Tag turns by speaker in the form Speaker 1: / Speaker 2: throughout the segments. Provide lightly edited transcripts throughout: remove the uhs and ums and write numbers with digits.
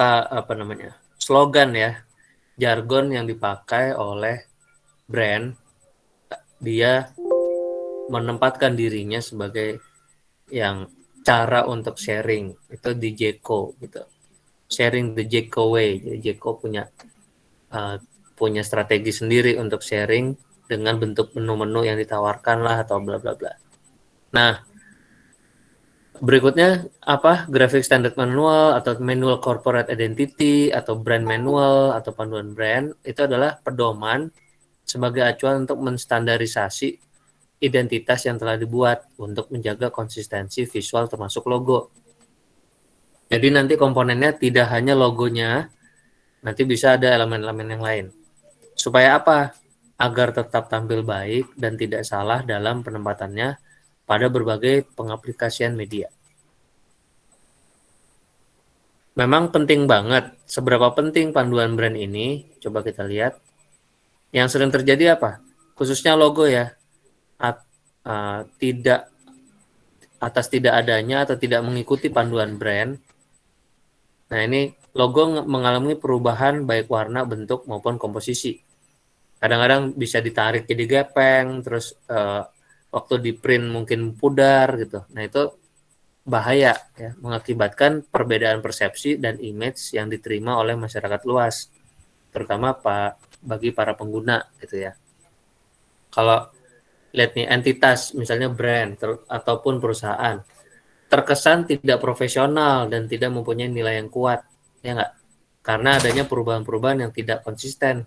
Speaker 1: apa namanya, slogan ya, jargon yang dipakai oleh brand, dia menempatkan dirinya sebagai yang cara untuk sharing itu di Jeko gitu. Sharing the Jeko way. Jadi Jeko uh, punya strategi sendiri untuk sharing dengan bentuk menu-menu yang ditawarkan lah atau bla bla bla. Nah, berikutnya apa? Graphic Standard Manual atau Manual Corporate Identity atau Brand Manual atau panduan brand itu adalah pedoman sebagai acuan untuk menstandarisasi identitas yang telah dibuat untuk menjaga konsistensi visual termasuk logo. Jadi nanti komponennya tidak hanya logonya, nanti bisa ada elemen-elemen yang lain. Supaya apa? Agar tetap tampil baik dan tidak salah dalam penempatannya pada berbagai pengaplikasian media. Memang penting banget. Seberapa penting panduan brand ini? Coba kita lihat. Yang sering terjadi apa? Khususnya logo ya. Tidak atas tidak adanya atau tidak mengikuti panduan brand. Nah, ini logo mengalami perubahan baik warna, bentuk maupun komposisi. Kadang-kadang bisa ditarik jadi gepeng, terus waktu di print mungkin pudar gitu. Nah, itu bahaya ya, mengakibatkan perbedaan persepsi dan image yang diterima oleh masyarakat luas, terutama bagi para pengguna gitu ya. Kalau lihat nih entitas misalnya brand ataupun perusahaan terkesan tidak profesional dan tidak mempunyai nilai yang kuat, ya nggak? Karena adanya perubahan-perubahan yang tidak konsisten.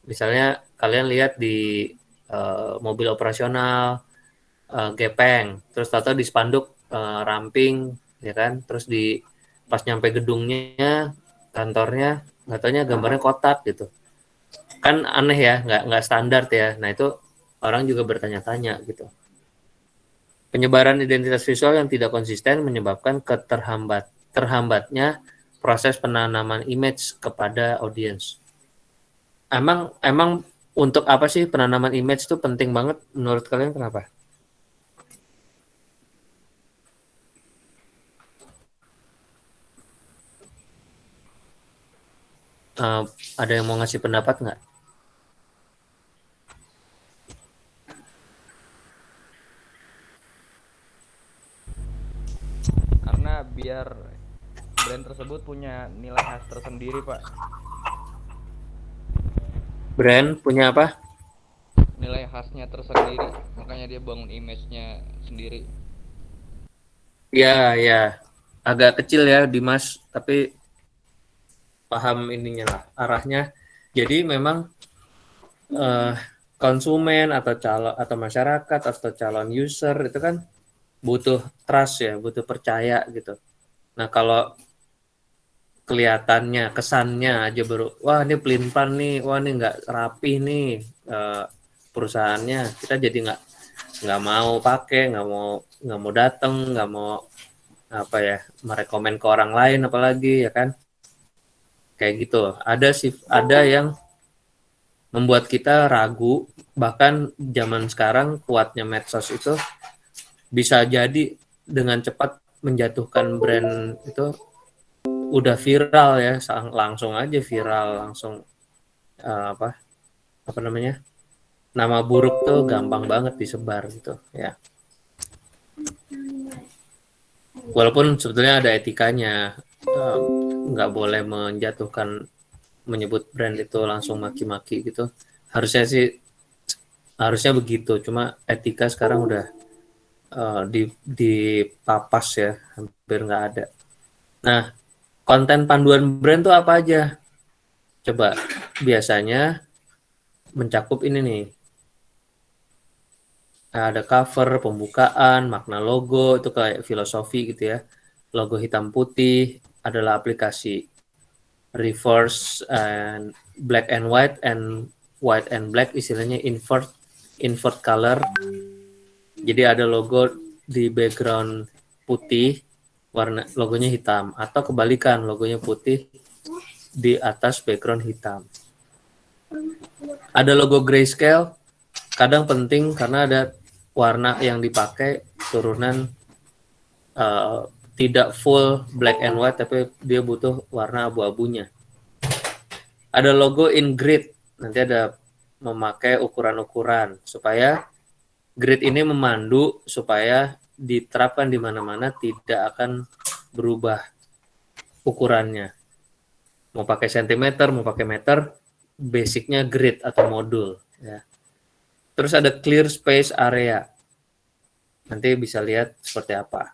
Speaker 1: Misalnya kalian lihat di mobil operasional gepeng, terus tahu di spanduk ramping, ya kan? Terus di pas nyampe gedungnya, kantornya, nggak taunya gambarnya kotak gitu. Kan aneh ya, nggak standar ya. Nah itu orang juga bertanya-tanya gitu. Penyebaran identitas visual yang tidak konsisten menyebabkan terhambatnya proses penanaman image kepada audiens. Emang emang untuk apa sih penanaman image itu penting banget menurut kalian, kenapa? Uh, ada yang mau ngasih pendapat nggak?
Speaker 2: Karena biar brand tersebut punya nilai khas tersendiri, Pak.
Speaker 1: Brand punya apa?
Speaker 2: Nilai khasnya tersendiri, makanya dia bangun image-nya sendiri.
Speaker 1: Ya, ya. Agak kecil ya, Dimas, tapi paham ininya lah, arahnya. Jadi memang eh, konsumen atau calon atau masyarakat atau calon user itu kan butuh trust ya, butuh percaya gitu. Nah, kalau kelihatannya, kesannya aja baru, wah ini pelin-pelan nih, wah ini nggak rapi nih eh, perusahaannya, kita jadi nggak mau pakai, nggak mau datang, nggak mau apa ya, merekomen ke orang lain apalagi ya kan, kayak gitu. Ada yang membuat kita ragu, bahkan zaman sekarang kuatnya medsos itu bisa jadi dengan cepat menjatuhkan brand itu udah viral ya, langsung aja viral, langsung apa apa namanya, nama buruk tuh gampang banget disebar gitu ya, walaupun sebetulnya ada etikanya, nggak boleh menjatuhkan, menyebut brand itu langsung maki-maki gitu, harusnya sih harusnya begitu, cuma etika sekarang udah di papas ya, hampir nggak ada. Nah, konten panduan brand tuh apa aja? Coba biasanya mencakup ini nih. Nah, ada cover, pembukaan, makna logo, itu kayak filosofi gitu ya. Logo hitam putih adalah aplikasi, reverse and black and white and black istilahnya invert invert color. Jadi ada logo di background putih, warna logonya hitam, atau kebalikan, logonya putih di atas background hitam. Ada logo grayscale, kadang penting karena ada warna yang dipakai turunan uh, tidak full black and white, tapi dia butuh warna abu-abunya. Ada logo in grid, nanti ada memakai ukuran-ukuran supaya grid ini memandu supaya diterapkan di mana-mana, tidak akan berubah ukurannya. Mau pakai sentimeter, mau pakai meter, basicnya grid atau modul. Ya. Terus ada clear space area. Nanti bisa lihat seperti apa.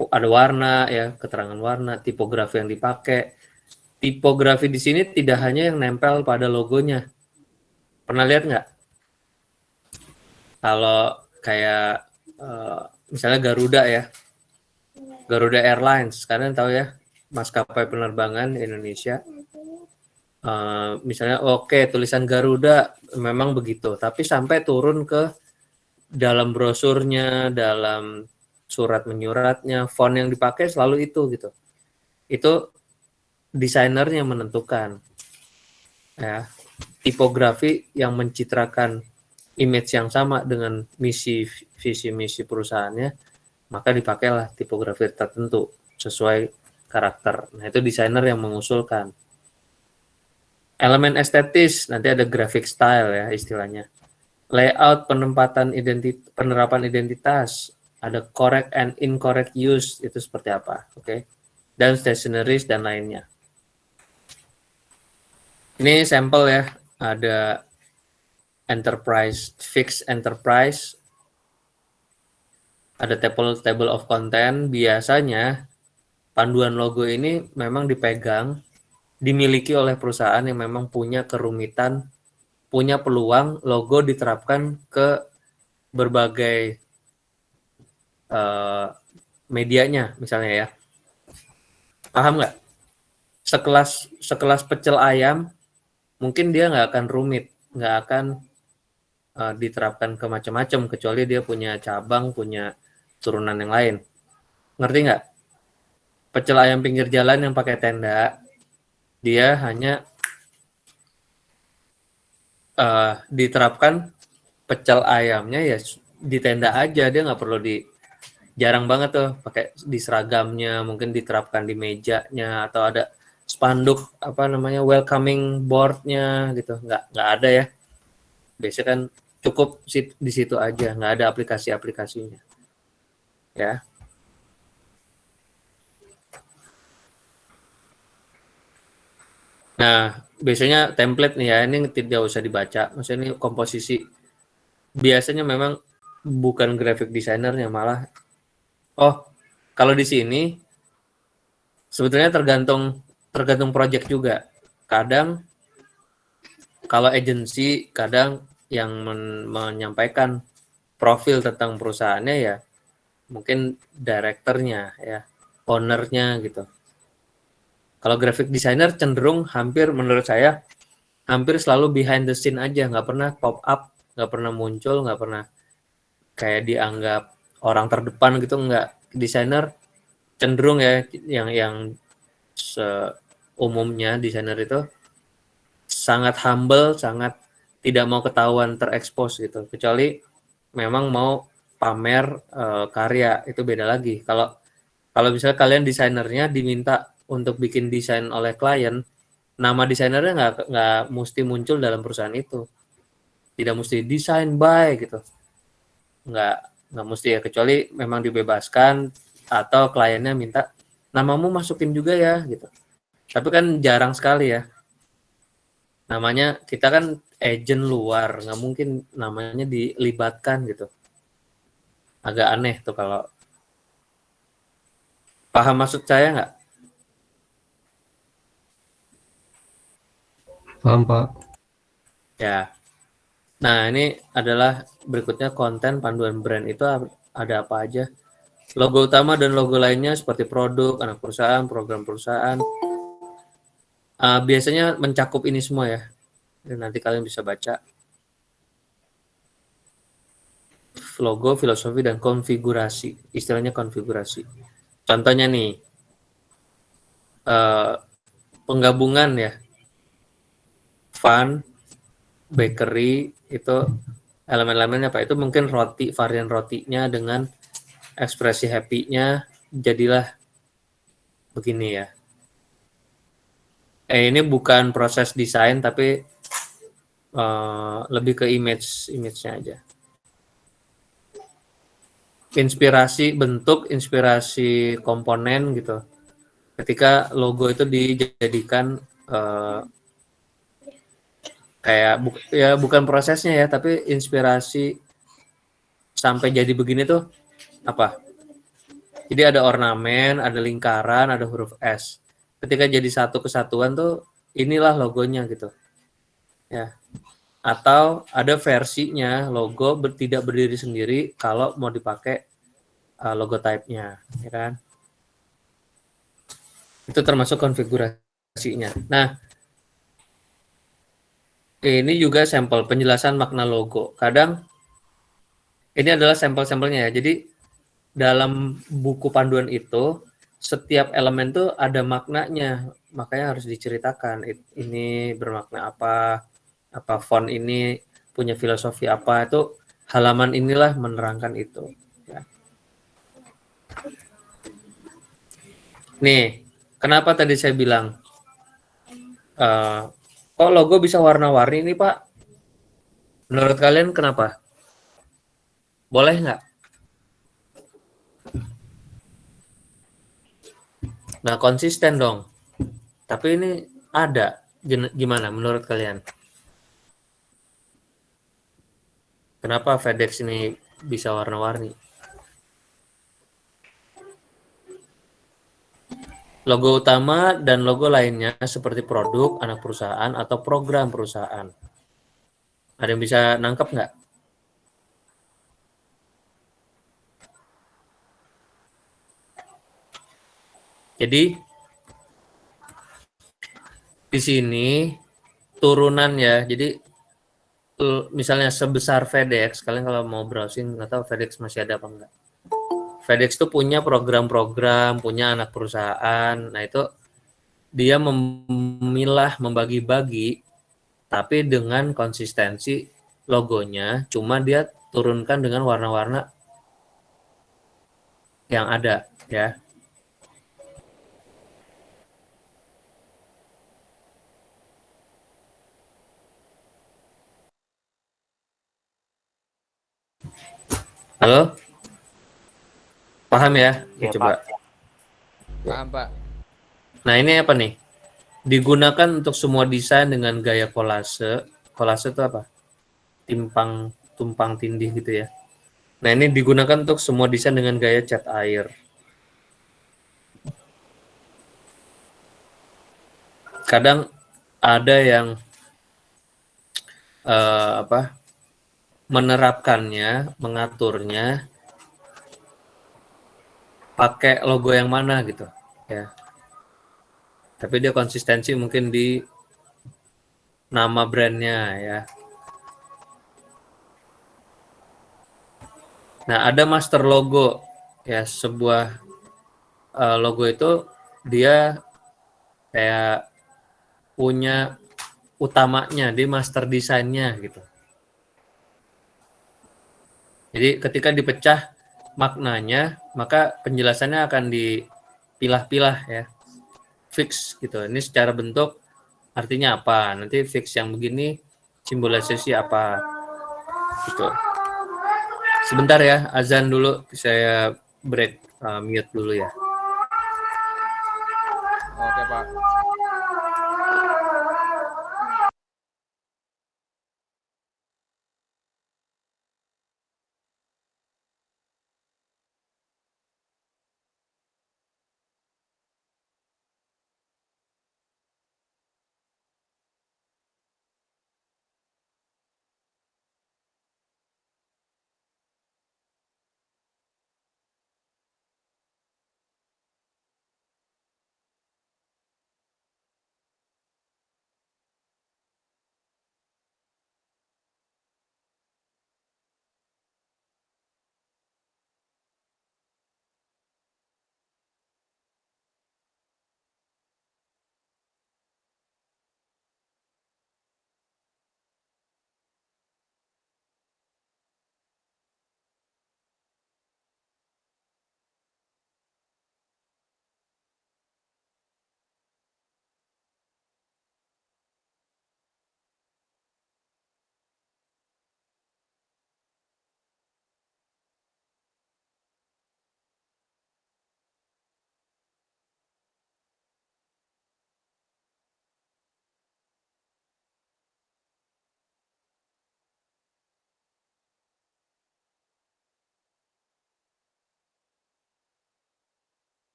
Speaker 1: Ada warna, ya, keterangan warna, tipografi yang dipakai. Tipografi di sini tidak hanya yang nempel pada logonya. Pernah lihat nggak? Kalau kayak misalnya Garuda ya, Garuda Airlines, kalian tahu ya, maskapai penerbangan di Indonesia. Misalnya oke, tulisan Garuda memang begitu, tapi sampai turun ke dalam brosurnya, dalam surat menyuratnya, font yang dipakai selalu itu gitu. Itu desainernya menentukan. Ya, tipografi yang mencitrakan image yang sama dengan visi misi perusahaannya, maka dipakailah tipografi tertentu sesuai karakter. Nah, itu desainer yang mengusulkan. Elemen estetis, nanti ada graphic style ya istilahnya. Layout, penerapan identitas, ada correct and incorrect use, itu seperti apa, oke? Dan stationaries dan lainnya. Ini sampel ya, ada enterprise, fixed enterprise, ada table of content. Biasanya panduan logo ini memang dimiliki oleh perusahaan yang memang punya kerumitan, punya peluang logo diterapkan ke berbagai medianya, misalnya ya. Paham nggak? Sekelas pecel ayam, mungkin dia nggak akan rumit, nggak akan diterapkan ke macam-macam, kecuali dia punya cabang, punya turunan yang lain. Ngerti nggak? Pecel ayam pinggir jalan yang pakai tenda, dia hanya diterapkan pecel ayamnya ya di tenda aja, dia nggak perlu jarang banget tuh pakai di seragamnya, mungkin diterapkan di mejanya atau ada spanduk welcoming boardnya gitu, nggak ada ya. Biasanya kan cukup di situ aja, nggak ada aplikasinya ya. Nah, biasanya template nih ya, ini tidak usah dibaca. Maksudnya ini komposisi. Biasanya memang bukan graphic designernya, malah. Oh, kalau di sini sebetulnya tergantung project juga. Kadang kalau agency, kadang yang menyampaikan profil tentang perusahaannya ya mungkin direkturnya ya, ownernya gitu. Kalau graphic designer cenderung menurut saya hampir selalu behind the scene aja, nggak pernah pop up, nggak pernah muncul, nggak pernah kayak dianggap orang terdepan gitu, nggak. Desainer cenderung ya, yang umumnya desainer itu sangat humble, sangat tidak mau ketahuan terekspos gitu, kecuali memang mau pamer karya, itu beda lagi. Kalau misalnya kalian desainernya diminta untuk bikin desain oleh klien, nama desainernya nggak mesti muncul dalam perusahaan itu, tidak mesti desain by gitu, nggak mesti ya, kecuali memang dibebaskan atau kliennya minta namamu masukin juga ya gitu. Tapi kan jarang sekali ya, namanya kita kan agent luar, nggak mungkin namanya dilibatkan gitu, agak aneh tuh. Kalau paham maksud saya nggak?
Speaker 3: Paham, Pak.
Speaker 1: Ya. Nah, ini adalah berikutnya konten panduan brand. Itu ada apa aja? Logo utama dan logo lainnya seperti produk, anak perusahaan, program perusahaan. Biasanya mencakup ini semua ya. Dan nanti kalian bisa baca. Logo, filosofi, dan konfigurasi. Istilahnya konfigurasi. Contohnya nih, penggabungan ya. Fun, bakery, itu elemen-elemennya apa? Itu mungkin roti, varian rotinya dengan ekspresi happy-nya, jadilah begini ya. Ini bukan proses desain tapi lebih ke image-nya aja. Inspirasi bentuk, inspirasi komponen gitu. Ketika logo itu dijadikan kayak ya bukan prosesnya ya, tapi inspirasi sampai jadi begini tuh apa? Jadi ada ornamen, ada lingkaran, ada huruf S. Ketika jadi satu kesatuan tuh inilah logonya gitu. Ya. Atau ada versinya logo tidak berdiri sendiri kalau mau dipakai logo type-nya, ya kan? Itu termasuk konfigurasinya. Nah, ini juga sampel penjelasan makna logo. Kadang ini adalah sampel-sampelnya ya. Jadi dalam buku panduan itu setiap elemen tuh ada maknanya, makanya harus diceritakan ini bermakna apa font ini punya filosofi apa, itu halaman inilah menerangkan itu ya. Nih, kenapa tadi saya bilang kok logo bisa warna-warni nih Pak? Menurut kalian kenapa? Boleh nggak? Nah, konsisten dong. Tapi ini ada. Gimana menurut kalian? Kenapa FedEx ini bisa warna-warni? Logo utama dan logo lainnya seperti produk, anak perusahaan, atau program perusahaan. Ada yang bisa nangkep nggak? Jadi di sini turunan ya. Jadi misalnya sebesar FedEx, kalian kalau mau browsing nggak tahu FedEx masih ada apa enggak. FedEx tuh punya program-program, punya anak perusahaan. Nah itu dia memilah, membagi-bagi, tapi dengan konsistensi logonya, cuma dia turunkan dengan warna-warna yang ada ya. Halo, paham ya?
Speaker 3: Ya,
Speaker 1: Coba.
Speaker 3: Pak.
Speaker 2: Paham, Pak.
Speaker 1: Nah ini apa nih? Digunakan untuk semua desain dengan gaya kolase. Kolase itu apa? Tumpang tindih gitu ya. Nah ini digunakan untuk semua desain dengan gaya cat air. Kadang ada yang menerapkannya, mengaturnya pakai logo yang mana gitu ya. Tapi dia konsistensi mungkin di nama brandnya ya. Nah ada master logo ya, sebuah logo itu dia kayak punya utamanya di master desainnya gitu. Jadi ketika dipecah maknanya, maka penjelasannya akan dipilah-pilah ya, fix gitu. Ini secara bentuk artinya apa? Nanti fix yang begini simbolisasi apa gitu. Sebentar ya, azan dulu, saya break mute dulu ya.
Speaker 2: Oke, Pak.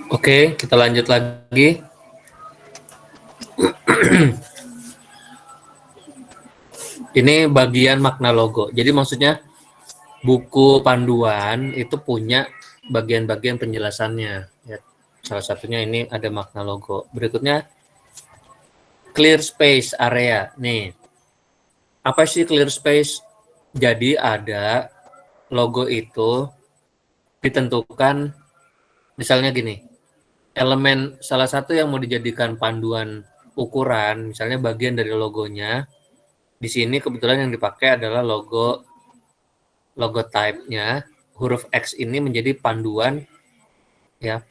Speaker 1: Oke, kita lanjut lagi. Ini bagian makna logo. Jadi maksudnya buku panduan itu punya bagian-bagian penjelasannya. Ya, salah satunya ini ada makna logo. Berikutnya clear space area. Nih, apa sih clear space? Jadi ada logo itu ditentukan, misalnya gini, elemen salah satu yang mau dijadikan panduan ukuran, misalnya bagian dari logonya. Di sini kebetulan yang dipakai adalah logo type-nya. Huruf X ini menjadi panduan, ya,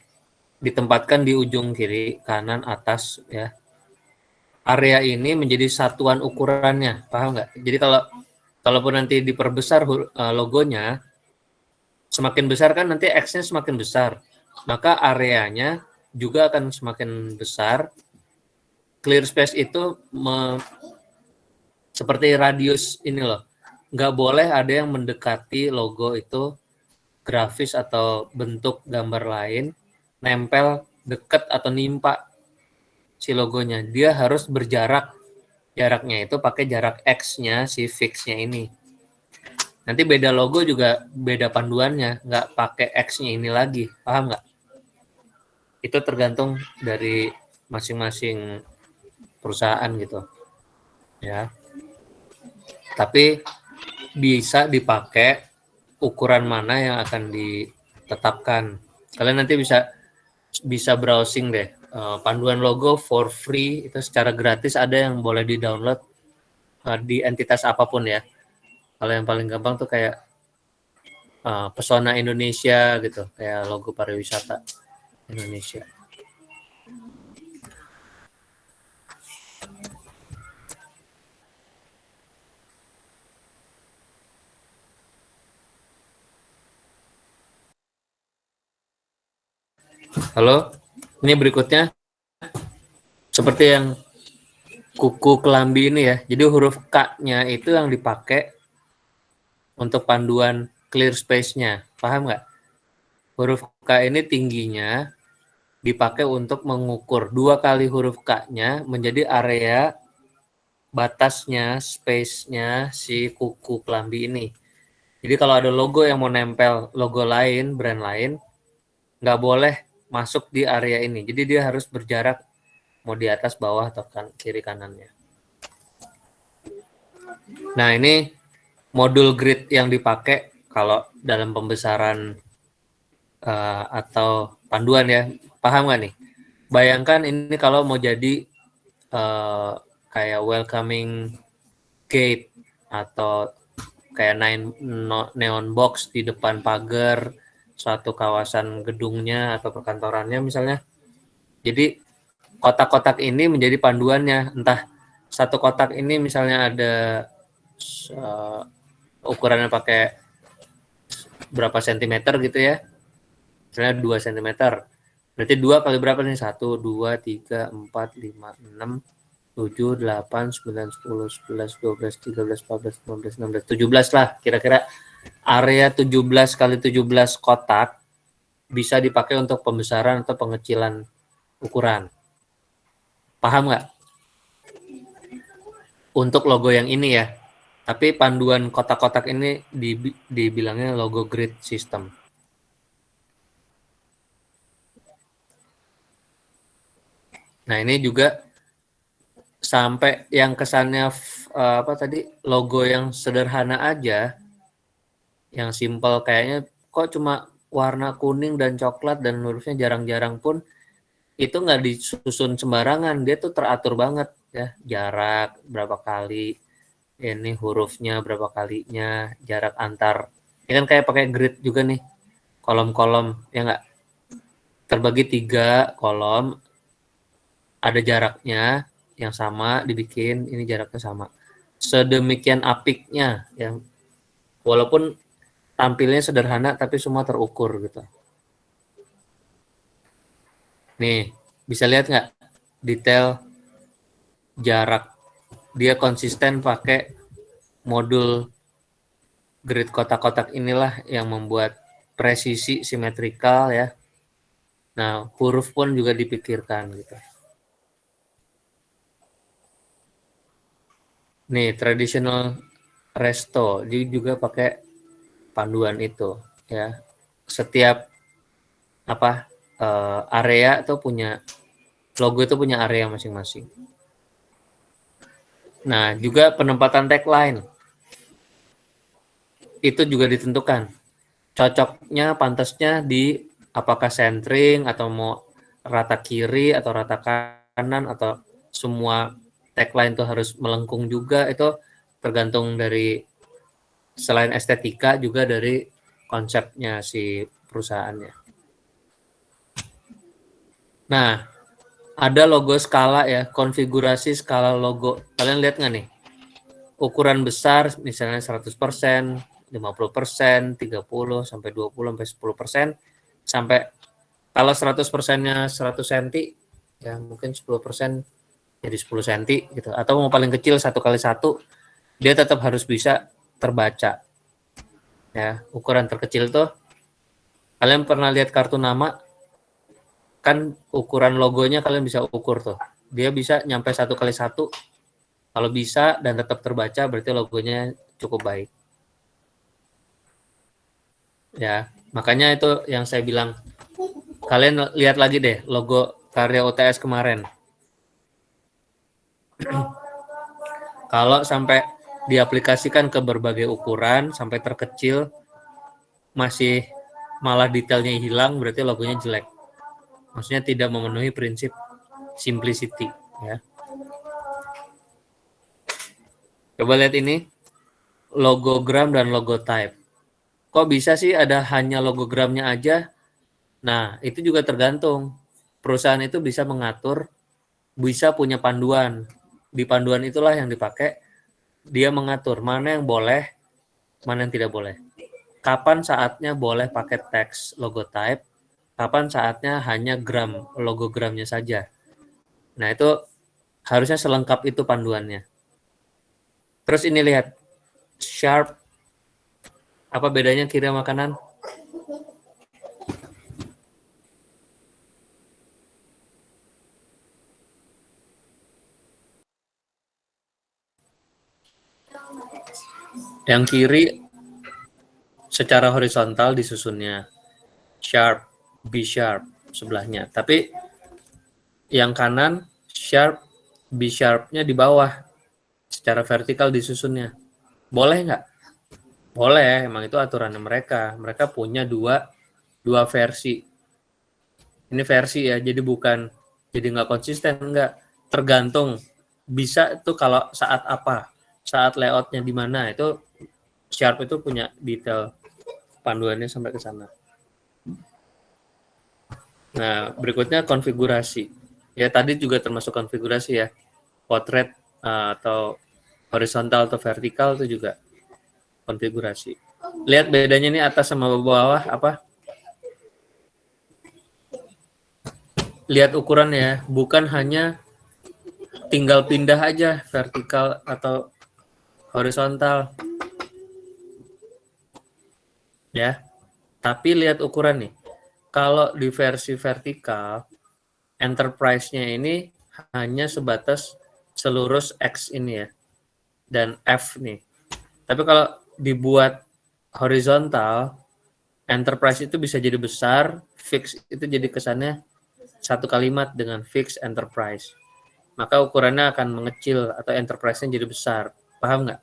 Speaker 1: ditempatkan di ujung kiri, kanan, atas, ya. Area ini menjadi satuan ukurannya, paham nggak? Jadi kalaupun nanti diperbesar logonya, semakin besar kan nanti X-nya semakin besar, maka areanya juga akan semakin besar. Clear space itu seperti radius ini loh, nggak boleh ada yang mendekati logo itu, grafis atau bentuk gambar lain, nempel deket atau nimpa si logonya. Dia harus berjarak, jaraknya itu pakai jarak X-nya si fix-nya ini. Nanti beda logo juga beda panduannya, nggak pakai X-nya ini lagi, paham nggak? Itu tergantung dari masing-masing perusahaan gitu, ya. Tapi bisa dipakai ukuran mana yang akan ditetapkan. Kalian nanti bisa browsing deh, panduan logo for free itu secara gratis, ada yang boleh di-download di entitas apapun ya. Kalau yang paling gampang tuh kayak Pesona Indonesia gitu, kayak logo pariwisata Indonesia. Halo, ini berikutnya seperti yang kuku kelambi ini ya. Jadi huruf K-nya itu yang dipakai untuk panduan clear space-nya. Paham nggak? Huruf K ini tingginya dipakai untuk mengukur 2 kali huruf K-nya menjadi area batasnya, space-nya si kuku kelambi ini. Jadi kalau ada logo yang mau nempel logo lain, brand lain, nggak boleh masuk di area ini. Jadi dia harus berjarak mau di atas, bawah, atau kiri kanannya. Nah, ini modul grid yang dipakai kalau dalam pembesaran atau panduan ya. Paham nggak nih? Bayangkan ini kalau mau jadi kayak welcoming gate atau kayak neon box di depan pagar suatu kawasan gedungnya atau perkantorannya misalnya. Jadi kotak-kotak ini menjadi panduannya. Entah satu kotak ini misalnya ada ukurannya pakai berapa sentimeter gitu ya, misalnya 2 cm. Berarti 2 kali berapa nih? 1, 2, 3, 4, 5, 6, 7, 8, 9, 10, 11, 12, 13, 14, 15, 16, 17 lah kira-kira. Area 17 kali 17 kotak bisa dipakai untuk pembesaran atau pengecilan ukuran. Paham nggak? Untuk logo yang ini ya. Tapi panduan kotak-kotak ini dibilangnya logo grid system. Nah, ini juga sampai yang kesannya apa tadi, logo yang sederhana aja, yang simple, kayaknya kok cuma warna kuning dan coklat dan hurufnya jarang-jarang pun, itu nggak disusun sembarangan. Dia tuh teratur banget ya, jarak berapa kali, ini hurufnya berapa kalinya, jarak antar. Ini kan kayak pakai grid juga nih, kolom-kolom ya nggak, terbagi 3 kolom, ada jaraknya yang sama dibikin, ini jaraknya sama. Sedemikian apiknya ya. Walaupun tampilnya sederhana tapi semua terukur gitu. Nih, bisa lihat nggak detail jarak? Dia konsisten pakai modul grid kotak-kotak inilah yang membuat presisi simetrikal ya. Nah, huruf pun juga dipikirkan gitu. Nih, traditional resto, dia juga pakai panduan itu ya. Setiap area tuh punya logo, itu punya area masing-masing. Nah, juga penempatan tagline itu juga ditentukan. Cocoknya, pantasnya di apakah centering atau mau rata kiri atau rata kanan atau semua tagline itu harus melengkung juga, itu tergantung dari selain estetika juga dari konsepnya si perusahaannya. Nah, ada logo skala ya, konfigurasi skala logo. Kalian lihat nggak nih? Ukuran besar misalnya 100%, 50%, 30, sampai 20, sampai 10%, sampai kalau 100%-nya 100 cm, ya mungkin 10% jadi 10 cm gitu. Atau mau paling kecil 1x1, dia tetap harus bisa terbaca. Ya, ukuran terkecil tuh, kalian pernah lihat kartu nama, kan ukuran logonya kalian bisa ukur tuh. Dia bisa nyampe 1x1. Kalau bisa dan tetap terbaca, berarti logonya cukup baik. Ya, makanya itu yang saya bilang, kalian lihat lagi deh logo karya UTS kemarin. Kalau sampai diaplikasikan ke berbagai ukuran sampai terkecil masih malah detailnya hilang, berarti logonya jelek. Maksudnya tidak memenuhi prinsip simplicity ya. Coba lihat ini, logogram dan logo type. Kok bisa sih ada hanya logogramnya aja? Nah, itu juga tergantung. Perusahaan itu bisa mengatur, bisa punya panduan. Di panduan itulah yang dipakai, dia mengatur mana yang boleh, mana yang tidak boleh. Kapan saatnya boleh pakai teks logo type, kapan saatnya hanya gram, logogramnya saja. Nah, itu harusnya selengkap itu panduannya. Terus ini lihat, sharp, apa bedanya kiri sama kanan? Yang kiri secara horizontal disusunnya sharp, B sharp sebelahnya. Tapi yang kanan sharp, B sharpnya di bawah secara vertikal disusunnya. Boleh nggak? Boleh, emang itu aturannya mereka. Mereka punya dua versi. Ini versi ya, jadi bukan jadi nggak konsisten, nggak. Tergantung bisa itu kalau saat apa, saat layoutnya di mana, itu Sharp itu punya detail panduannya sampai ke sana. Nah, berikutnya konfigurasi. Ya, tadi juga termasuk konfigurasi ya. Portrait atau horizontal atau vertikal itu juga konfigurasi. Lihat bedanya nih atas sama bawah apa? Lihat ukuran ya, bukan hanya tinggal pindah aja vertikal atau horizontal. Ya. Tapi lihat ukuran nih. Kalau di versi vertikal, enterprise-nya ini hanya sebatas selurus X ini ya, dan F nih. Tapi kalau dibuat horizontal, enterprise itu bisa jadi besar, fix itu jadi kesannya satu kalimat dengan fix enterprise. Maka ukurannya akan mengecil atau enterprise-nya jadi besar. Paham nggak?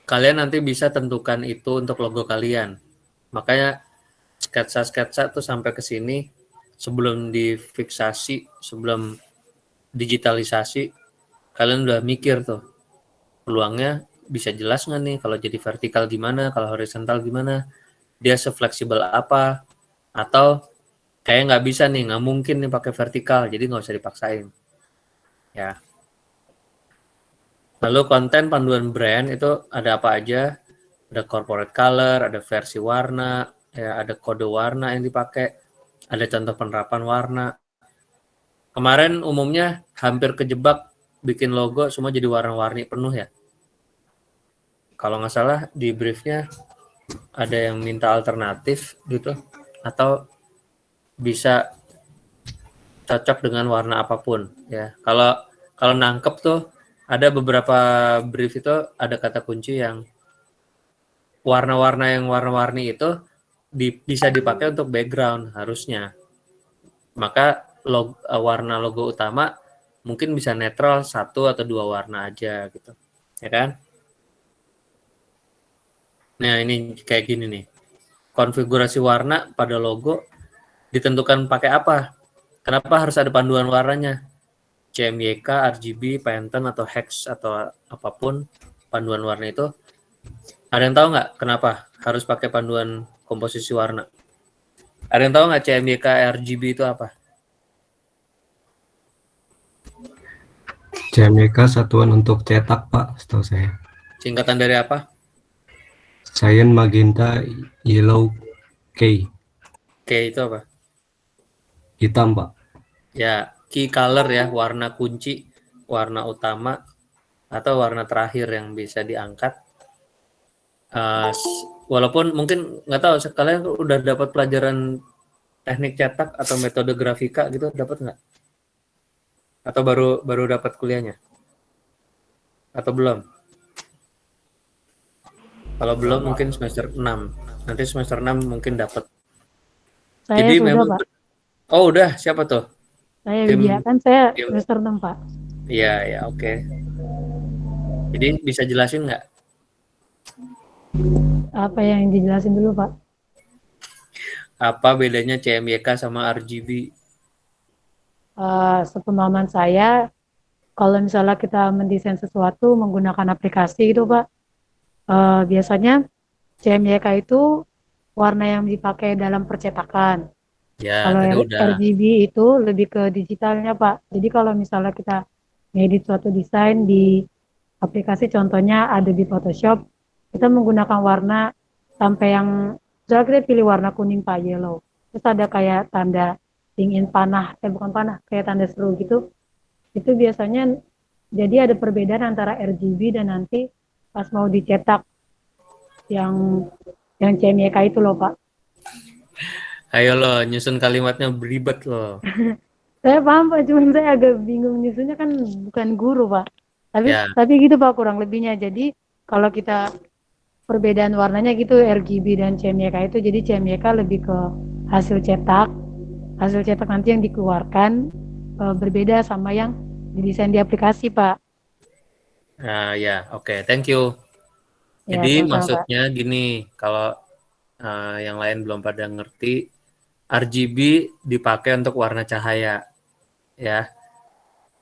Speaker 1: Kalian nanti bisa tentukan itu untuk logo kalian. Makanya sketsa-sketsa tuh sampai ke sini sebelum difiksasi, sebelum digitalisasi, kalian udah mikir tuh peluangnya bisa jelas nggak nih, kalau jadi vertikal gimana, kalau horizontal gimana, dia sefleksibel apa, atau kayak nggak bisa nih, nggak mungkin nih pakai vertikal, jadi nggak usah dipaksain ya. Lalu konten panduan brand itu ada apa aja? Ada corporate color, ada versi warna, ya ada kode warna yang dipakai, ada contoh penerapan warna. Kemarin umumnya hampir kejebak bikin logo semua jadi warna-warni penuh ya. Kalau nggak salah di briefnya ada yang minta alternatif gitu, atau bisa cocok dengan warna apapun ya. Kalau nangkep tuh ada beberapa brief itu ada kata kunci yang warna-warna yang warna-warni itu bisa dipakai untuk background harusnya. Maka warna logo utama mungkin bisa netral 1 atau 2 warna aja gitu. Ya kan? Nah, ini kayak gini nih. Konfigurasi warna pada logo ditentukan pakai apa? Kenapa harus ada panduan warnanya? CMYK, RGB, Pantone, atau Hex, atau apapun panduan warna itu. Ada yang tahu nggak kenapa harus pakai panduan komposisi warna? Ada yang tahu nggak CMYK, RGB itu apa?
Speaker 3: CMYK satuan untuk cetak, Pak, setahu saya.
Speaker 1: Singkatan dari apa?
Speaker 3: Cyan, magenta, yellow, K.
Speaker 1: K itu apa?
Speaker 3: Hitam, Pak.
Speaker 1: Ya, key color ya, warna kunci, warna utama, atau warna terakhir yang bisa diangkat. Walaupun mungkin nggak tahu, kalian udah dapat pelajaran teknik cetak atau metode grafika gitu, dapat nggak? Atau baru dapat kuliahnya? Atau belum? Kalau belum mungkin semester 6. Nanti semester 6 mungkin dapat.
Speaker 4: Saya
Speaker 1: Jadi
Speaker 4: sudah,
Speaker 1: memang
Speaker 4: Pak.
Speaker 1: Oh, udah, siapa tuh?
Speaker 4: Saya
Speaker 1: Tim
Speaker 4: Widya, kan saya
Speaker 1: tim
Speaker 4: semester 6, Pak.
Speaker 1: Iya, ya, oke. Jadi bisa jelasin nggak
Speaker 4: Apa yang dijelasin dulu, Pak?
Speaker 1: apa bedanya CMYK sama RGB?
Speaker 4: Sepemahaman saya, kalau misalnya kita mendesain sesuatu menggunakan aplikasi itu, Pak, biasanya CMYK itu warna yang dipakai dalam percetakan.
Speaker 1: Ya,
Speaker 4: Kalau
Speaker 1: tadi udah.
Speaker 4: RGB itu lebih ke digitalnya, Pak. Jadi kalau misalnya kita ngedit suatu desain di aplikasi, contohnya Adobe Photoshop, kita menggunakan warna sampai yang, misalnya kita pilih warna kuning, Pak, yellow. Terus ada kayak tanda ingin panah, bukan panah, kayak tanda seru gitu. Itu biasanya jadi ada perbedaan antara RGB dan nanti pas mau dicetak yang CMYK itu loh, Pak.
Speaker 1: Ayo lo, nyusun kalimatnya beribet lo.
Speaker 4: Saya paham, Pak, cuman saya agak bingung nyusunnya, kan bukan guru, Pak.
Speaker 1: Ya,
Speaker 4: Tapi gitu, Pak, kurang lebihnya. Jadi kalau kita perbedaan warnanya gitu, RGB dan CMYK itu, jadi CMYK lebih ke hasil cetak nanti yang dikeluarkan berbeda sama yang didesain di aplikasi, Pak.
Speaker 1: ya, oke, thank you.
Speaker 4: Ya,
Speaker 1: Jadi
Speaker 4: sama-sama, Pak.
Speaker 1: maksudnya gini, kalau yang lain belum pada ngerti, RGB dipakai untuk warna cahaya, ya.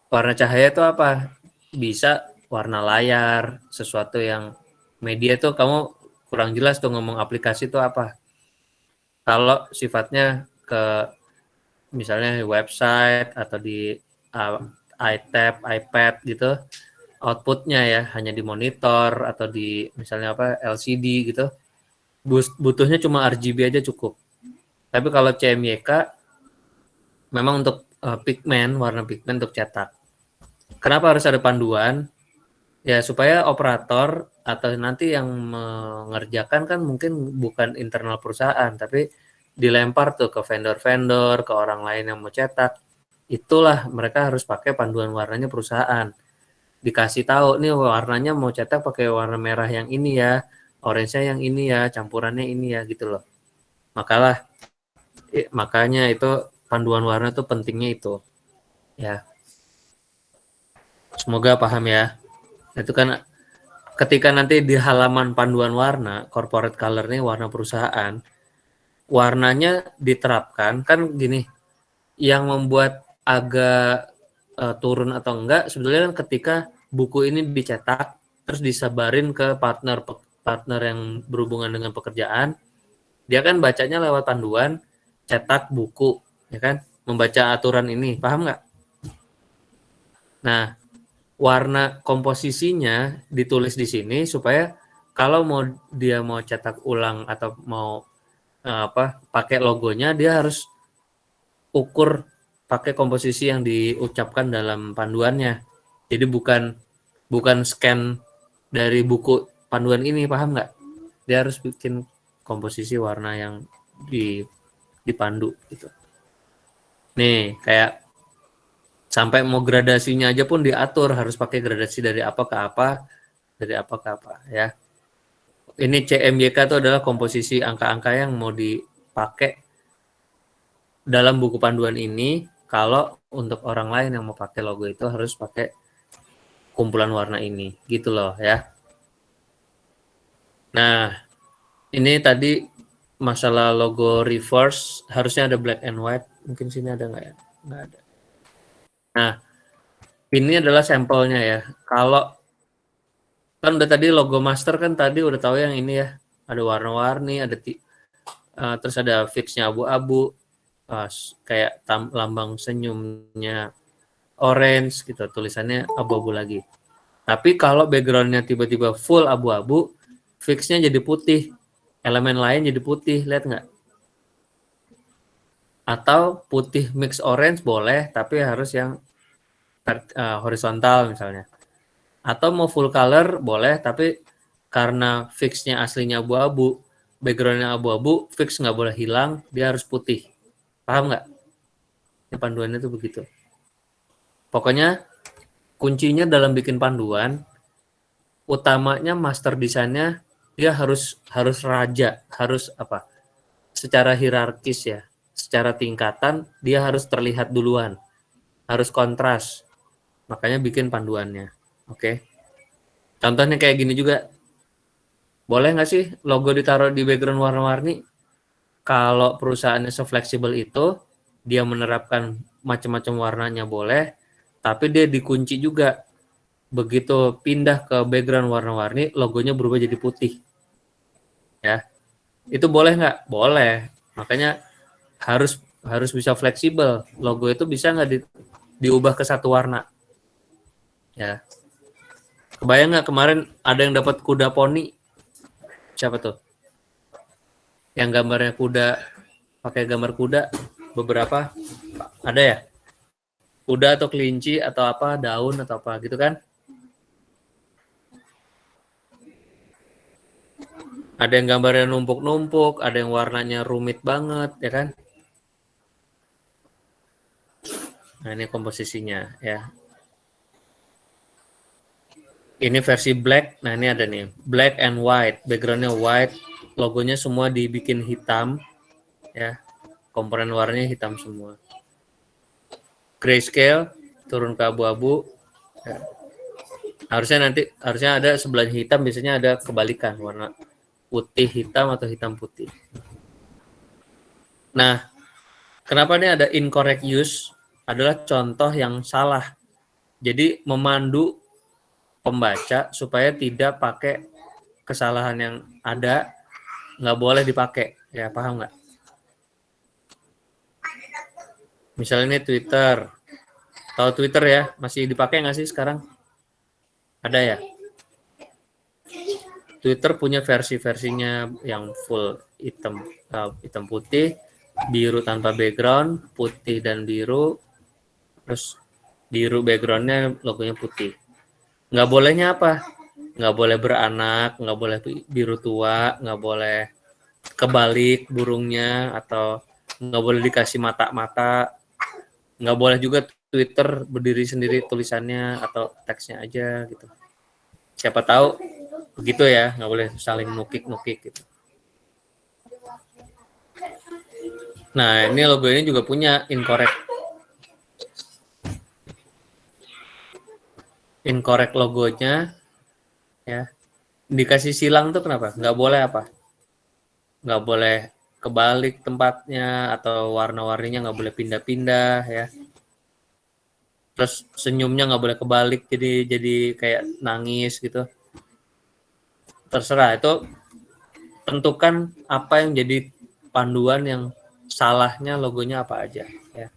Speaker 1: Warna cahaya itu apa? Bisa warna layar, sesuatu yang media tuh kamu kurang jelas tuh ngomong aplikasi itu apa. Kalau sifatnya ke misalnya di website atau di iTab, iPad gitu, outputnya ya hanya di monitor atau di misalnya apa LCD gitu, butuhnya cuma RGB aja cukup. Tapi kalau CMYK memang untuk pigmen, warna pigmen untuk cetak. Kenapa harus ada panduan? Ya supaya operator atau nanti yang mengerjakan kan mungkin bukan internal perusahaan, tapi dilempar tuh ke vendor-vendor, ke orang lain yang mau cetak. Itulah mereka harus pakai panduan warnanya perusahaan. Dikasih tahu nih warnanya mau cetak pakai warna merah yang ini ya, orange-nya yang ini ya, campurannya ini ya gitu loh. Makanya itu panduan warna tuh pentingnya itu. Ya. Semoga paham ya. Itu kan ketika nanti di halaman panduan warna, corporate color nih warna perusahaan, warnanya diterapkan kan gini, yang membuat agak turun atau enggak sebetulnya kan ketika buku ini dicetak terus disebarin ke partner yang berhubungan dengan pekerjaan, dia kan bacanya lewat panduan cetak buku, ya kan, membaca aturan ini, paham nggak? Nah, warna komposisinya ditulis di sini supaya kalau dia mau cetak ulang atau mau pakai logonya, dia harus ukur pakai komposisi yang diucapkan dalam panduannya. Jadi bukan scan dari buku panduan ini, paham nggak? Dia harus bikin komposisi warna yang dipandu gitu. Nih, kayak sampai mau gradasinya aja pun diatur, harus pakai gradasi dari apa ke apa, dari apa ke apa ya. Ini CMYK itu adalah komposisi angka-angka yang mau dipakai dalam buku panduan ini. Kalau untuk orang lain yang mau pakai logo itu harus pakai kumpulan warna ini, gitu loh ya. Nah, ini tadi masalah logo reverse, harusnya ada black and white. Mungkin sini ada nggak ya? Nggak ada. Nah, ini adalah sampelnya ya. Kalau kan udah tadi logo master kan tadi udah tahu yang ini ya. Ada warna-warni, ada terus ada fixnya abu-abu, kayak lambang senyumnya orange gitu, tulisannya abu-abu lagi. Tapi kalau backgroundnya tiba-tiba full abu-abu, fixnya jadi putih, elemen lain jadi putih, lihat nggak? Atau putih mix orange boleh, tapi harus yang horizontal misalnya. Atau mau full color boleh, tapi karena fixnya aslinya abu-abu, backgroundnya abu-abu, fix nggak boleh hilang, dia harus putih. Paham nggak? Ini panduannya tuh begitu. Pokoknya kuncinya dalam bikin panduan, utamanya master desainnya dia harus raja, harus apa? Secara hierarkis ya, secara tingkatan dia harus terlihat duluan, harus kontras. Makanya bikin panduannya. Oke. Contohnya kayak gini juga. Boleh nggak sih logo ditaruh di background warna-warni? Kalau perusahaannya se-fleksibel itu, dia menerapkan macam-macam warnanya boleh, tapi dia dikunci juga. Begitu pindah ke background warna-warni, logonya berubah jadi putih. Ya, itu boleh nggak? Boleh. Makanya harus bisa fleksibel. Logo itu bisa nggak diubah ke satu warna? Ya. Kebayang nggak kemarin ada yang dapat kuda poni? Siapa tuh? Yang gambarnya kuda, pakai gambar kuda, beberapa ada ya? Kuda atau kelinci atau apa, daun atau apa gitu kan? Ada yang gambarnya numpuk-numpuk, ada yang warnanya rumit banget, ya kan? Nah, ini komposisinya ya. Ini versi black. Nah, ini ada nih, black and white, backgroundnya white, logonya semua dibikin hitam, ya. Komponen warnanya hitam semua. Grayscale turun ke abu-abu. Ya. Harusnya ada sebelahnya hitam, biasanya ada kebalikan warna putih hitam atau hitam putih. Nah, kenapa ini ada incorrect use? Adalah contoh yang salah. Jadi memandu pembaca supaya tidak pakai kesalahan yang ada, nggak boleh dipakai. Ya, paham nggak? Misalnya ini Twitter. Tahu Twitter ya? Masih dipakai nggak sih sekarang? Ada ya? Twitter punya versi-versinya yang full hitam putih, biru tanpa background, putih dan biru, terus biru backgroundnya logonya putih. Nggak bolehnya apa? Nggak boleh beranak, nggak boleh biru tua, nggak boleh kebalik burungnya, atau nggak boleh dikasih mata-mata, nggak boleh juga Twitter berdiri sendiri tulisannya atau teksnya aja gitu. Siapa tahu begitu ya, nggak boleh saling nukik-nukik gitu. Nah, ini logo ini juga punya incorrect logonya ya. Dikasih silang tuh kenapa? Nggak boleh apa? Nggak boleh kebalik tempatnya, atau warna-warninya nggak boleh pindah-pindah ya. Terus senyumnya nggak boleh kebalik, jadi kayak nangis gitu. Terserah, itu tentukan apa yang jadi panduan yang salahnya logonya apa aja ya.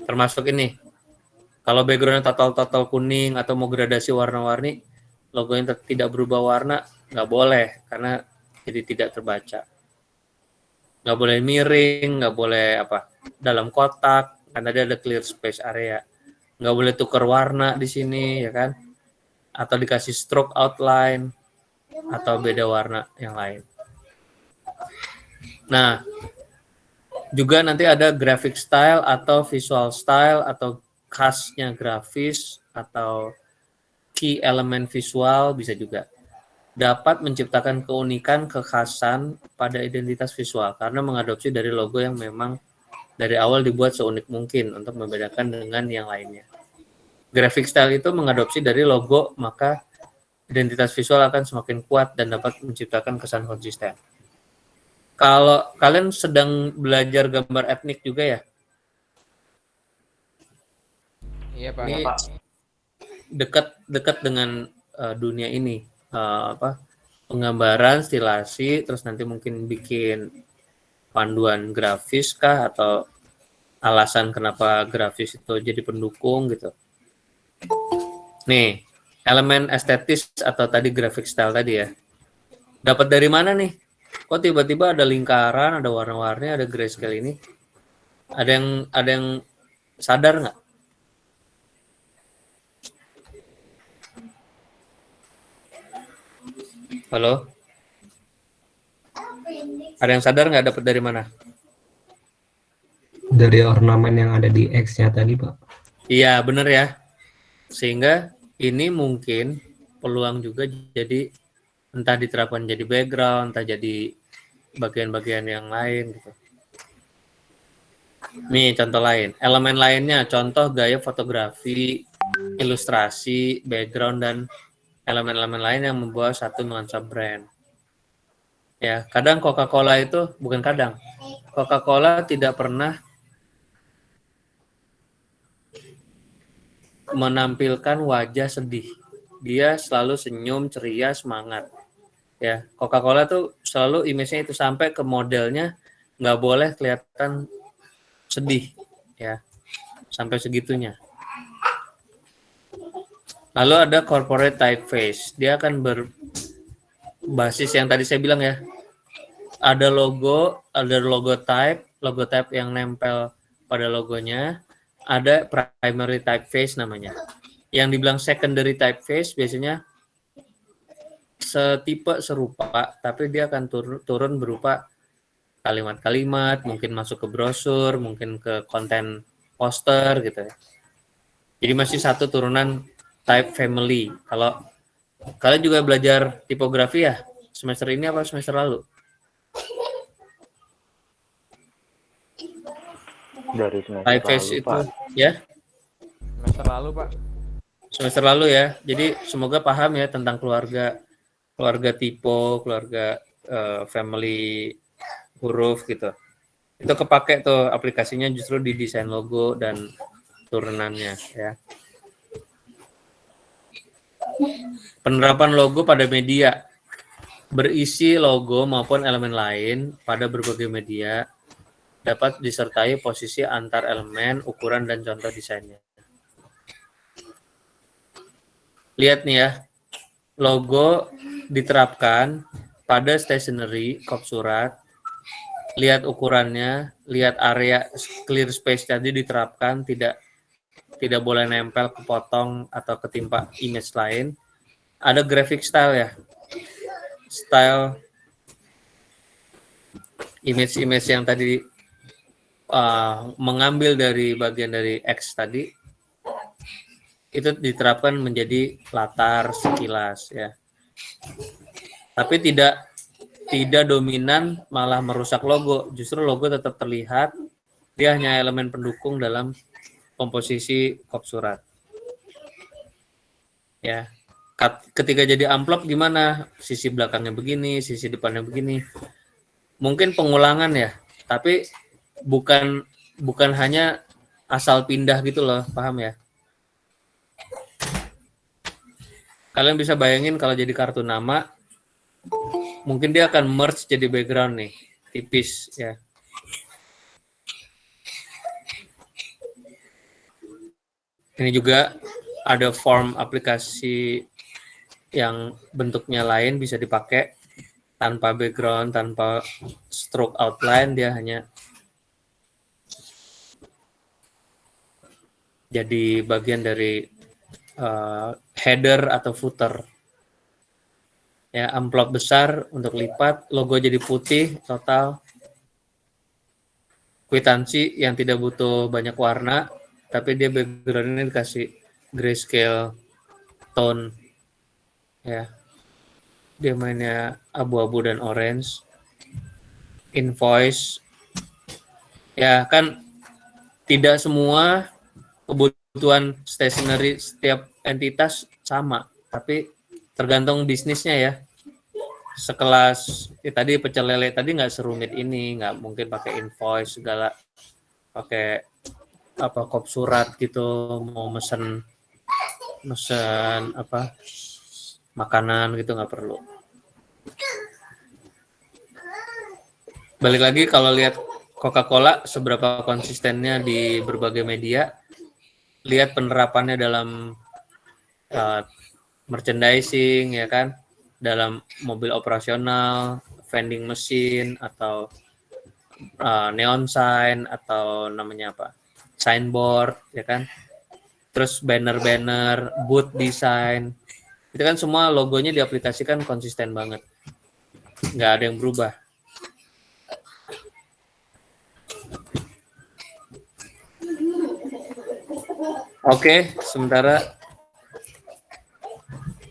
Speaker 1: Termasuk ini, kalau backgroundnya total kuning atau mau gradasi warna-warni, logonya tidak berubah warna, nggak boleh, karena jadi tidak terbaca. Nggak boleh miring, nggak boleh apa dalam kotak, kan tadi ada clear space area. Nggak boleh tukar warna di sini ya kan, atau dikasih stroke outline atau beda warna yang lain. Nah, Juga nanti ada graphic style atau visual style atau khasnya grafis atau key element visual bisa juga. Dapat menciptakan keunikan kekhasan pada identitas visual karena mengadopsi dari logo yang memang dari awal dibuat seunik mungkin untuk membedakan dengan yang lainnya. Graphic style itu mengadopsi dari logo, maka identitas visual akan semakin kuat dan dapat menciptakan kesan konsisten. Kalau kalian sedang belajar gambar etnik juga ya?
Speaker 2: Iya Pak.
Speaker 1: Ini dekat dengan dunia ini. Penggambaran, stilasi, terus nanti mungkin bikin panduan grafis kah atau alasan kenapa grafis itu jadi pendukung gitu. Nih, elemen estetis atau tadi graphic style tadi ya. Dapat dari mana nih? Kok tiba-tiba ada lingkaran, ada warna-warni, ada grayscale ini? Ada yang sadar nggak? Halo? Ada yang sadar nggak dapat dari mana?
Speaker 3: Dari ornamen yang ada di X-nya tadi, Pak.
Speaker 1: Iya, bener ya. Sehingga ini mungkin peluang juga jadi entah diterapkan jadi background, entah jadi bagian-bagian yang lain gitu. Nih contoh lain. Elemen lainnya, contoh gaya fotografi, ilustrasi, background, dan elemen-elemen lain yang membawa satu nuansa brand. Ya, kadang Coca-Cola itu, bukan kadang, Coca-Cola tidak pernah menampilkan wajah sedih. Dia selalu senyum, ceria, semangat. Ya, Coca-Cola tuh selalu image-nya itu sampai ke modelnya nggak boleh kelihatan sedih, ya, sampai segitunya. Lalu ada corporate typeface. Dia akan berbasis yang tadi saya bilang ya. Ada logo type yang nempel pada logonya. Ada primary typeface namanya. Yang dibilang secondary typeface biasanya setipe serupa, tapi dia akan turun berupa kalimat-kalimat, mungkin masuk ke brosur, mungkin ke konten poster gitu ya. Jadi masih satu turunan type family. Kalau kalian juga belajar tipografi ya, semester ini apa semester lalu?
Speaker 5: Dari semester
Speaker 1: Typeface
Speaker 5: lalu,
Speaker 1: itu
Speaker 5: Pak.
Speaker 1: ya,
Speaker 2: Semester lalu Pak.
Speaker 1: semester lalu ya. Jadi semoga paham ya tentang keluarga typo, keluarga family huruf gitu. Itu kepake tuh aplikasinya justru di desain logo dan turunannya ya. Penerapan logo pada media berisi logo maupun elemen lain pada berbagai media dapat disertai posisi antar elemen, ukuran, dan contoh desainnya. Lihat nih ya, logo diterapkan pada stationery, kop surat. Lihat ukurannya, lihat area clear space tadi diterapkan, tidak boleh nempel, kepotong, atau ketimpa image lain. Ada graphic style ya, style image-image yang tadi mengambil dari bagian dari X tadi, itu diterapkan menjadi latar sekilas ya. Tapi tidak dominan malah merusak logo, justru logo tetap terlihat, dia hanya elemen pendukung dalam komposisi kop surat. Ya. Ketika jadi amplop gimana? Sisi belakangnya begini, sisi depannya begini. Mungkin pengulangan ya, tapi bukan hanya asal pindah gitu loh, paham ya? Kalian bisa bayangin kalau jadi kartu nama, mungkin dia akan merge jadi background nih, tipis ya. Ini juga ada form aplikasi yang bentuknya lain bisa dipakai tanpa background, tanpa stroke outline, dia hanya jadi bagian dari header atau footer. Ya, amplop besar untuk lipat, logo jadi putih total. kwitansi yang tidak butuh banyak warna, tapi dia background-nya dikasih grayscale tone, ya. Dia mainnya abu-abu dan orange. Invoice, ya kan tidak semua kebutuhan stationery setiap entitas sama, tapi tergantung bisnisnya ya. Sekelas tadi pecel lele tadi nggak serumit ini, nggak mungkin pakai invoice segala, pakai apa kop surat gitu, mau mesen apa makanan gitu nggak perlu. Balik lagi kalau lihat Coca-Cola seberapa konsistennya di berbagai media, lihat penerapannya dalam merchandising ya kan, dalam mobil operasional, vending machine atau neon sign atau namanya apa, signboard ya kan, terus banner-banner, booth design, itu kan semua logonya diaplikasikan konsisten banget, nggak ada yang berubah. Oke, sementara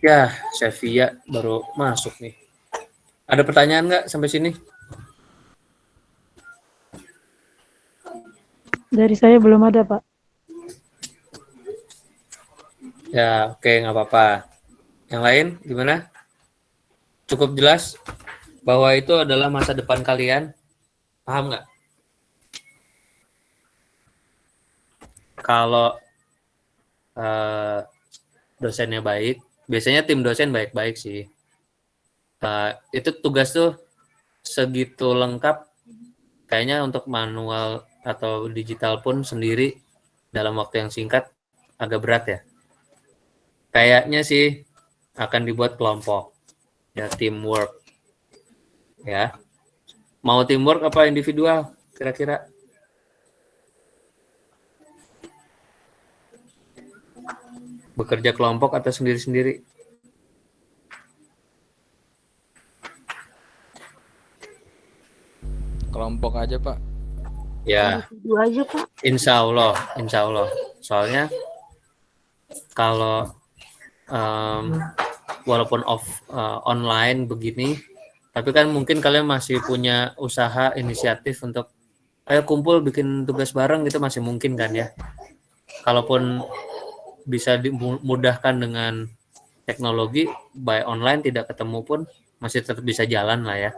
Speaker 1: ya Sevilla baru masuk nih. Ada pertanyaan nggak sampai sini?
Speaker 4: Dari saya belum ada, Pak.
Speaker 1: Ya, oke, nggak apa-apa. Yang lain gimana? Cukup jelas bahwa itu adalah masa depan kalian? Paham nggak? Kalau dosennya baik, biasanya tim dosen baik-baik sih. Itu tugas tuh segitu lengkap, kayaknya untuk manual atau digital pun sendiri dalam waktu yang singkat agak berat ya. Kayaknya sih akan dibuat kelompok, ya teamwork. Ya, mau teamwork apa individual kira-kira? Bekerja kelompok atau sendiri-sendiri?
Speaker 2: Kelompok aja, Pak.
Speaker 1: Ya,
Speaker 5: Dua aja, Pak.
Speaker 1: insya Allah. Soalnya kalau walaupun online begini, tapi kan mungkin kalian masih punya usaha inisiatif untuk ayo kumpul bikin tugas bareng gitu, masih mungkin kan ya. Kalaupun bisa dimudahkan dengan teknologi, by online tidak ketemu pun masih tetap bisa jalan lah ya.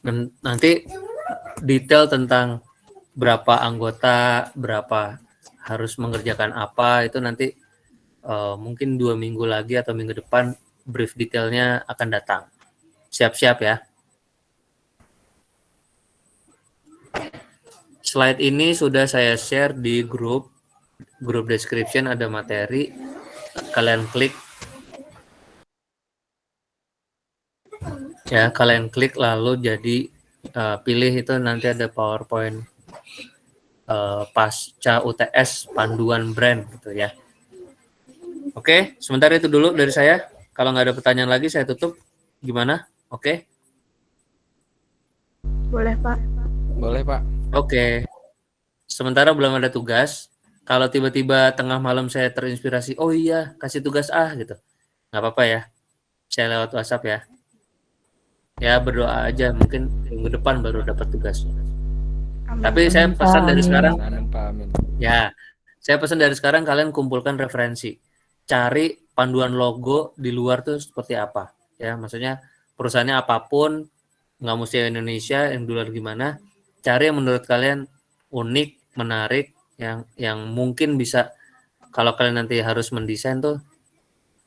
Speaker 1: Dan nanti detail tentang berapa anggota, berapa harus mengerjakan apa, itu nanti mungkin 2 minggu lagi atau minggu depan brief detailnya akan datang. Siap-siap ya. Slide ini sudah saya share di grup description, ada materi, kalian klik ya, kalian klik lalu jadi pilih itu, nanti ada PowerPoint pasca UTS panduan brand gitu ya. Oke, sementara itu dulu dari saya. Kalau nggak ada pertanyaan lagi saya tutup. Gimana? Oke?
Speaker 5: Boleh, Pak.
Speaker 2: Boleh, Pak.
Speaker 1: Oke. Sementara belum ada tugas. Kalau tiba-tiba tengah malam saya terinspirasi, oh iya kasih tugas gitu, nggak apa-apa ya. Saya lewat WhatsApp ya. Ya berdoa aja, mungkin minggu depan baru dapat tugasnya.
Speaker 5: Amin.
Speaker 1: Tapi saya pesan dari sekarang,
Speaker 2: Amin, Pak. Amin.
Speaker 1: ya, saya pesan dari sekarang kalian kumpulkan referensi, cari panduan logo di luar tuh seperti apa, ya, maksudnya perusahaannya apapun, nggak mesti Indonesia, yang di luar gimana, cari yang menurut kalian unik, menarik, yang mungkin bisa, kalau kalian nanti harus mendesain tuh,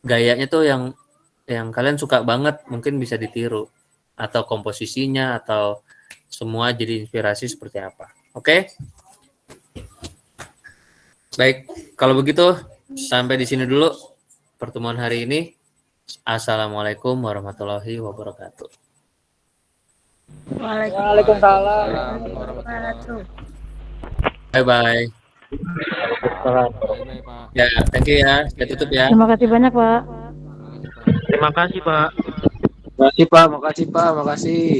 Speaker 1: gayanya tuh yang kalian suka banget, mungkin bisa ditiru, atau komposisinya, atau semua jadi inspirasi seperti apa. Oke? Baik, kalau begitu sampai di sini dulu pertemuan hari ini. Assalamualaikum warahmatullahi wabarakatuh.
Speaker 5: Waalaikumsalam.
Speaker 2: Warahmatullahi.
Speaker 1: Bye-bye.
Speaker 2: Bye-bye, Pak.
Speaker 1: Ya, thank you ya. Saya tutup ya.
Speaker 4: Terima kasih banyak, Pak.
Speaker 2: Terima kasih, Pak.
Speaker 3: Terima kasih, Pak. Makasih, Pak. Makasih.